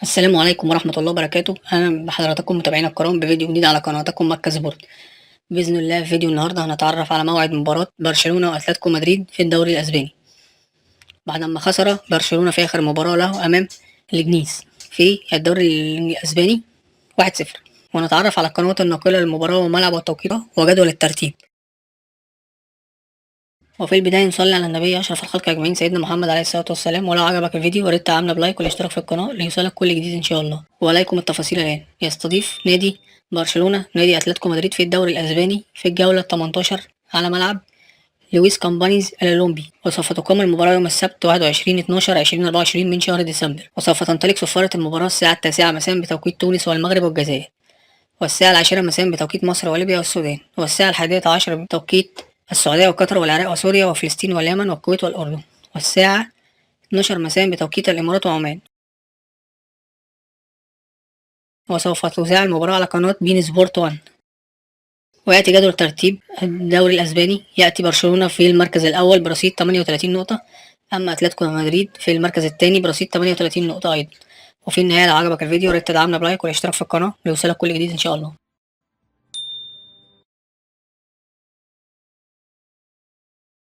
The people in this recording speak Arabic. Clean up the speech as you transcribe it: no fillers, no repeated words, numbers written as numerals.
السلام عليكم ورحمة الله وبركاته. أهلا بحضراتكم متابعينا الكرام بفيديو جديد على قناتكم مكة سبورت. بإذن الله في فيديو النهاردة هنتعرف على موعد مباراة برشلونة وأتلتيكو مدريد في الدوري الأسباني بعد ما خسر برشلونة في آخر مباراة له أمام الجنيس في الدوري الأسباني 1-0، ونتعرف على القنوات الناقلة للمباراة وملعب وتوقيتها وجدول الترتيب. وفي البداية نصلي على النبي أشرف الخلق أجمعين سيدنا محمد عليه الصلاة والسلام. ولو عجبك الفيديو وريت تعملنا بلايك والاشتراك في القناة ليوصلك كل جديد إن شاء الله. وعليكم التفاصيل الآن. يستضيف نادي برشلونة نادي أتلتيكو مدريد في الدوري الأسباني في الجولة 18 على ملعب لويس كامبانيز الأولمبي، وسوف تقام المباراة يوم السبت 21/12/2024 من شهر ديسمبر، وسوف تنطلق صفارة المباراة الساعة 9 مساء بتوقيت تونس والمغرب والجزائر، والساعة 10 مساء بتوقيت مصر وليبيا والسودان، والساعة 11 بتوقيت السعودية وقطر والعراق وسوريا وفلسطين واليمن والكويت والأردن، والساعة 12 مساء بتوقيت الإمارات وعمان. وسوف تذاع المباراة على قناة بين سبورت 1. ويأتي جدول ترتيب الدوري الأسباني. يأتي برشلونة في المركز الأول برصيد 38 نقطة، أما أتلتيكو مدريد في المركز الثاني برصيد 38 نقطة أيضا. وفي النهاية لو عجبك الفيديو ريت تدعمنا بلايك والاشتراك في القناة ليوصلك كل جديد إن شاء الله.